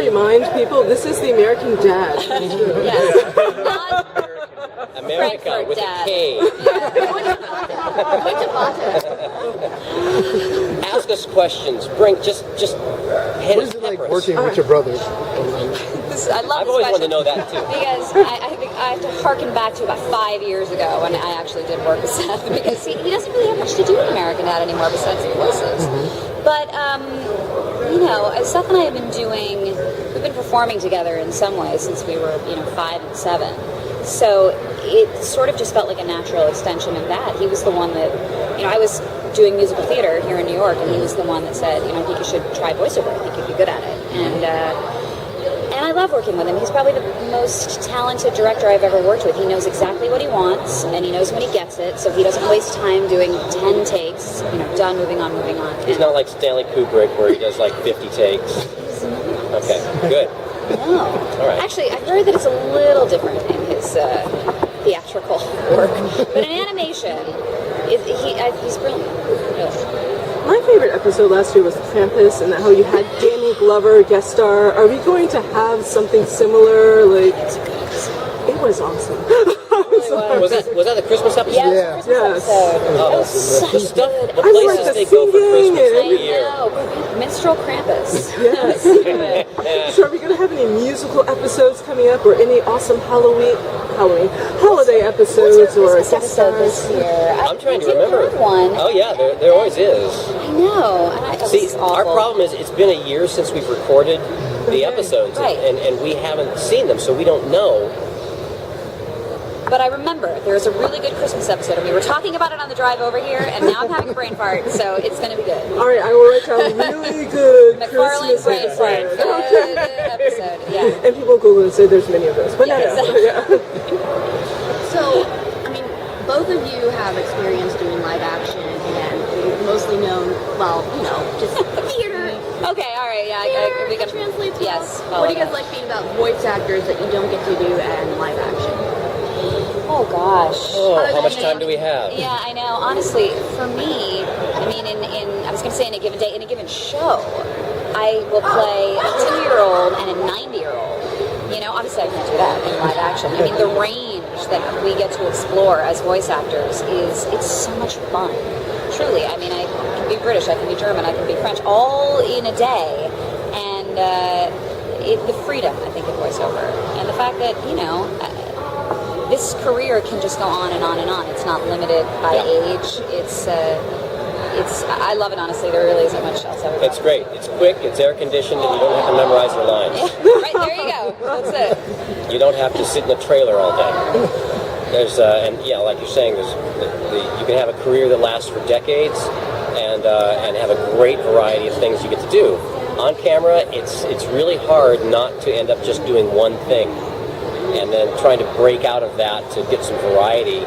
remind people, this is the American Dad. Yes. Not America Frankfurt with Dad. a K. Ask us questions. Bring just hit What us. is it like pepper us. working with your brothers? I love I've this always question. wanted to know that too. Because I think I have to harken back to about 5 years ago when I actually did work with Seth, because he doesn't really have much to do with American Dad anymore besides the voices. But, Seth and I have we've been performing together in some ways since we were, 5 and 7. So it sort of just felt like a natural extension of that. He was the one that, I was doing musical theater here in New York, and he was the one that said, I think you should try voiceover. I think you'd be good at it. And I love working with him. He's probably the most talented director I've ever worked with. He knows exactly what he wants, and he knows when he gets it, so he doesn't waste time doing 10 takes, done, moving on. He's not like Stanley Kubrick where he does like 50 takes. Okay, good. No. All right. Actually, I heard that it's a little different in his theatrical work. But in animation, he's brilliant. Really. My favorite episode last year was Krampus, and how you had Danny Glover guest star. Are we going to have something similar? Like, it was awesome. Was that the Christmas episode? Yeah, it was a Christmas episode. Oh, That was such the stuff, good. the I like places the they go for singing Christmas and- every year. No, minstrel Krampus. Yes. So are we going to have any musical episodes coming up, or any awesome holiday episodes, What's your or Christmas guest episode this stars? year? I'm trying to we didn't remember. have one. Oh yeah, there always is. I know. And I thought See, this is awful. our problem is it's been a year since we've recorded the episodes, Right. and we haven't seen them, so we don't know. But I remember there's a really good Christmas episode, and we were talking about it on the drive over here, and now I'm having a brain fart, so it's going to be good. All right, I will write down really good MacFarlane Christmas brain fart. episode. Good episode, yeah. And people Google and say there's many of those, but Yeah, no. exactly. Yeah. So, both of you have experience doing live action, and you're mostly known, just theater. Okay, all right, yeah. Theater We can translates well. Yes. What do you guys like being about voice actors that you don't get to do in live action? Oh, gosh. Oh, how much time do we have? Yeah, I know. Honestly, for me, I was going to say in a given day, in a given show, I will play a 2-year-old and a 90-year-old. Obviously I can't do that in live action. The range that we get to explore as voice actors it's so much fun. Truly. I can be British, I can be German, I can be French, all in a day. And the freedom, I think, of voiceover. And the fact that, this career can just go on and on and on. It's not limited by age. I love it, honestly. There really isn't much else I would It's great. It's quick, it's air conditioned, and you don't have to memorize your lines. Right, there you go. That's it. You don't have to sit in a trailer all day. There's like you're saying, you can have a career that lasts for decades, and have a great variety of things you get to do. On camera, it's really hard not to end up just doing one thing, and then trying to break out of that to get some variety.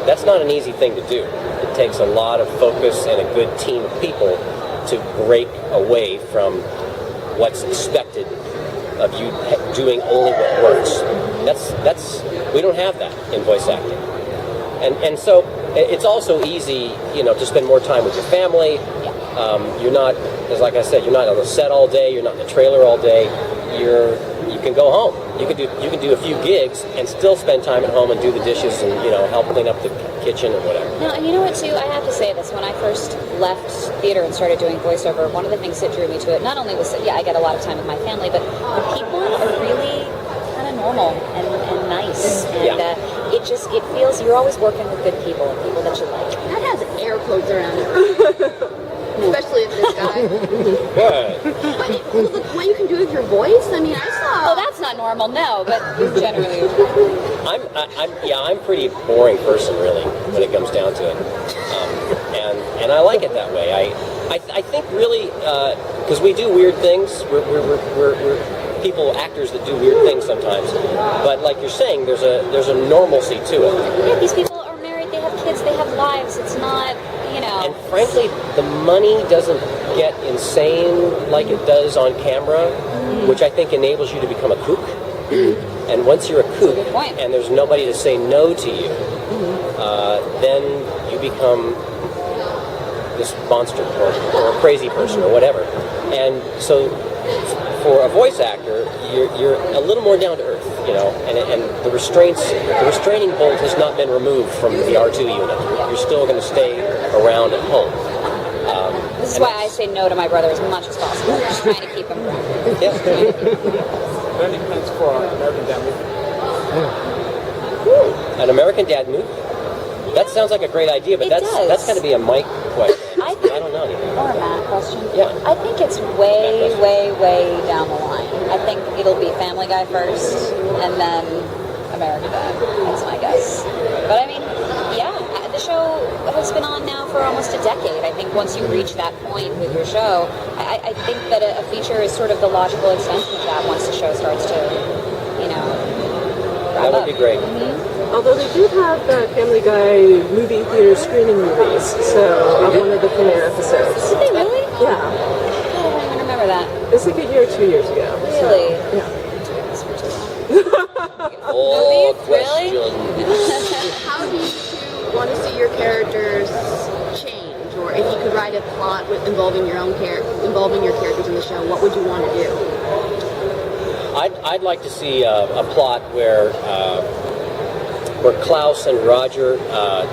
That's not an easy thing to do. It takes a lot of focus and a good team of people to break away from what's expected of you doing only what works. We don't have that in voice acting. And so it's also easy, to spend more time with your family. You're not, like I said, you're not on the set all day, you're not in the trailer all day. You can go home. You can do a few gigs and still spend time at home and do the dishes and help clean up the kitchen or whatever. No, and you know what too? I have to say this. When I first left theater and started doing voiceover, one of the things that drew me to it not only was I get a lot of time with my family, but the people are really kind of normal and nice, and it feels you're always working with good people and people that you like. That has air quotes around it. Especially if this guy. Good. But what you can do with your voice, I saw. Oh, that's not normal, no, but generally. I'm pretty boring person, really, when it comes down to it, and I like it that way. I think really because we do weird things. We're people, actors that do weird things sometimes. But like you're saying, there's a normalcy to it. Yeah, these people are married. They have kids. They have lives. It's not. And frankly, the money doesn't get insane like it does on camera, which I think enables you to become a kook. And once you're a kook and there's nobody to say no to you, then you become this monster or a crazy person or whatever. And so for a voice actor, you're a little more down to earth, and the restraining bolt has not been removed from the R2 unit. You're still going to stay around at home. This is why I say no to my brother as much as possible. I'm just trying to keep him grounded. Yeah. Burning plans for American Dad movie. An American Dad movie? That sounds like a great idea, but that's got to be a Mike question. I don't know anymore. Or a Matt question. Yeah. I think it's way, way, way down the line. I think it'll be Family Guy first, and then American Dad. That's my guess. But I mean, yeah, the show has been on now for almost a decade. I think once you reach that point with your show, I think that a feature is sort of the logical extension of that once the show starts to, That would be great. Although they do have Family Guy movie theater screening movies, so of one of the premiere episodes. Did they really? Yeah. I don't even remember that. It's like a year or 2 years ago. Really? So, yeah. Oh, Really? question. How do you two want to see your characters change, or if you could write a plot involving your characters in the show, what would you want to do? I'd like to see a plot where Klaus and Roger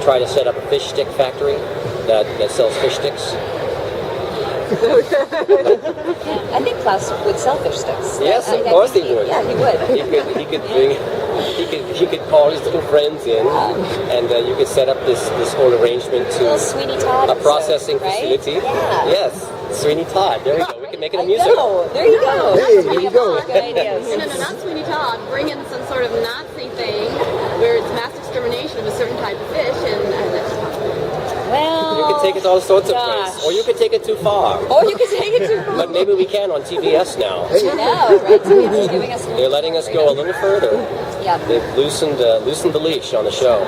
try to set up a fish stick factory that sells fish sticks. I think Klaus would sell fish sticks. Yes, I of course he think would. Yeah, he would. He could call his little friends in, and you could set up this whole arrangement to Little Sweeney Todd a processing episode, right? facility. Yeah. Yes, Sweeney Todd. There we go. We can make it a musical. No, there you go. Hey, there you go. Good ideas. No, not Sweeney Todd. Bring in some sort of Nazi thing where it's mass extermination of a certain type of fish, and Well, You can take it to all sorts of gosh. places, or you could take it too far. Or you can take it too far. But maybe we can on TBS now. No, right? They're giving us. They're letting us go a little further. Yeah. They've loosened the leash on the show.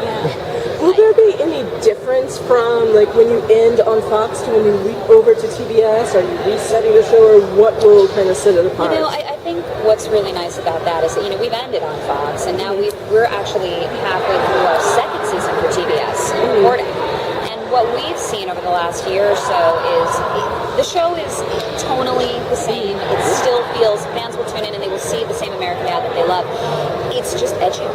Will there be any difference from like when you end on Fox to when you leap over to TBS? Are you resetting the show, or what will kind of set it apart? I think what's really nice about that is that, we've ended on Fox, and now we're actually halfway through our second season for TBS recording. And what we've seen over the last year or so is the show is tonally the same. It still feels, fans will tune in and they will see the same American Dad that they love. It's just edgy.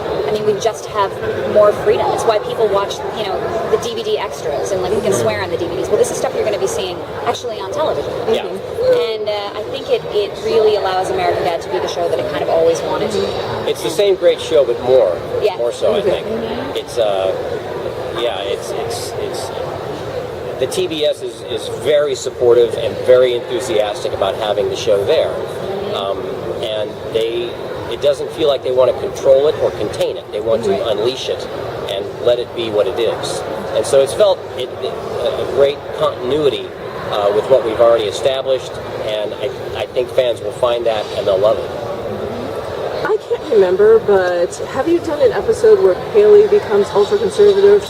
We just have more freedom. It's why people watch, the DVD extras, and we can swear on the DVDs. Well, this is stuff you're going to be seeing actually on television. Yeah. And I think it really allows American Dad to be the show that it kind of always wanted to be. It's the same great show, but more. Yeah. More so, I think. It's the TBS is very supportive and very enthusiastic about having the show there, and it doesn't feel like they want to control it or contain it. They want to unleash it and let it be what it is. And so it's felt a great continuity with what we've already established, and I think fans will find that and they'll love it. I can't remember, but have you done an episode where Haley becomes ultra conservative?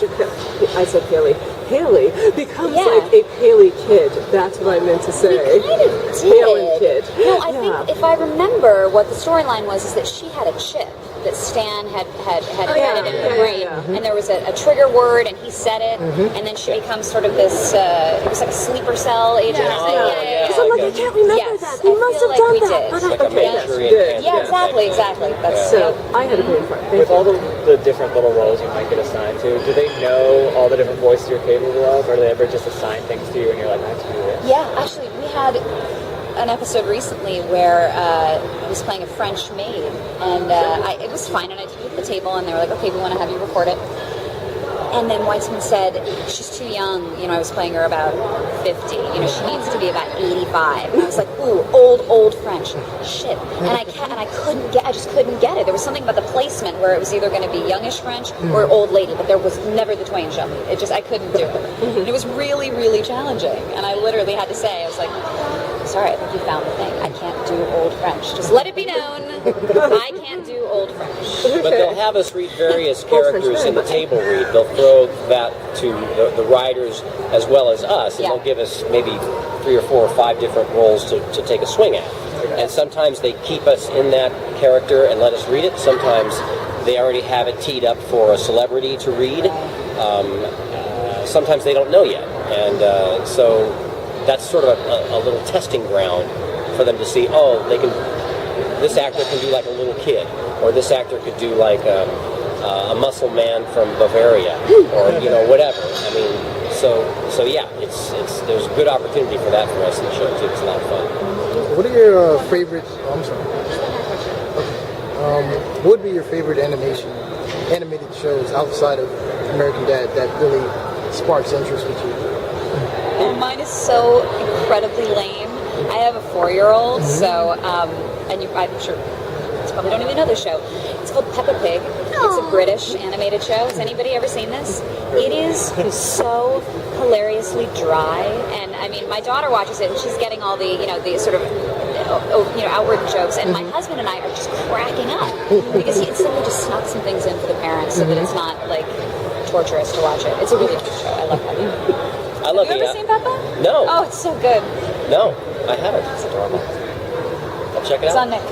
I said Haley. Haley becomes like a Paley kid. That's what I meant to say. We kind of did. Palin kid. No, I think if I remember what the storyline was, is that she had a chip that Stan had embedded in her brain, and there was a trigger word, and he said it, and then she becomes sort of this. It was like a sleeper cell agent. Because I'm like, I can't remember that. They must have done that. It's like a Manchurian Did. Candidate. Exactly. That's So I had a brain fart. With all the different little roles you might get assigned to, do they know all the different voices you're capable of, or do they ever just assign things to you and you're like, I have to do this? Yeah, actually, we had an episode recently where I was playing a French maid, and it was fine, and I took it to the table, and they were like, okay, we want to have you record it. And then Weitzman said, she's too young. I was playing her about 50. She needs to be about 85. And I was like, ooh, old French. Shit. And I just couldn't get it. There was something about the placement where it was either going to be youngish French or old lady, but there was never the twain shall meet. I couldn't do it. And it was really, really challenging. And I literally had to say, I was like, sorry, I think you found the thing. I can't do old French. Just let it be known, I can't do old French. But they'll have us read various characters in the table read. They'll throw that to the writers as well as us, and they'll give us maybe 3 or 4 or 5 different roles to take a swing at. And sometimes they keep us in that character and let us read it. Sometimes they already have it teed up for a celebrity to read. Sometimes they don't know yet. And so that's sort of a little testing ground for them to see, oh, this actor can do like a little kid, or this actor could do like a muscle man from Bavaria, or whatever. I mean, so yeah, there's good opportunity for that for us in the show too. It's a lot of fun. What are your favorite? I'm sorry. What would be your favorite animated shows outside of American Dad that really sparks interest with you? Oh, mine is so incredibly lame. I have a 4-year-old, so I'm sure you probably don't even know this show. It's called Peppa Pig. It's a British animated show. Has anybody ever seen this? It is so hilariously dry, and I mean, my daughter watches it, and she's getting all the the sort of outward jokes, and my husband and I are just cracking up because he instantly just snuck some things in for the parents so that it's not like torturous to watch it. It's a really good show. I love Peppa. Have you ever seen Peppa? No. Oh, it's so good. No, I haven't. It's adorable. I'll check it It's out. on Nick.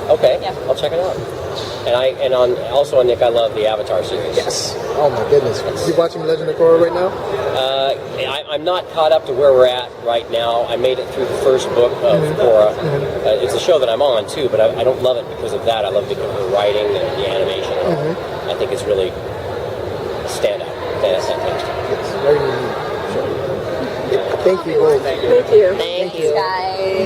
Okay, Yeah. I'll check it out. And also on Nick, I love the Avatar series. Yes. Oh my goodness. You watching Legend of Korra right now? I'm not caught up to where we're at right now. I made it through the first book of Korra. It's a show that I'm on too, but I don't love it because of that. I love it because of the writing and the animation. I think it's really a standout. Fantastic. It's very unique. Thank you both. Thank you. Thanks, guys.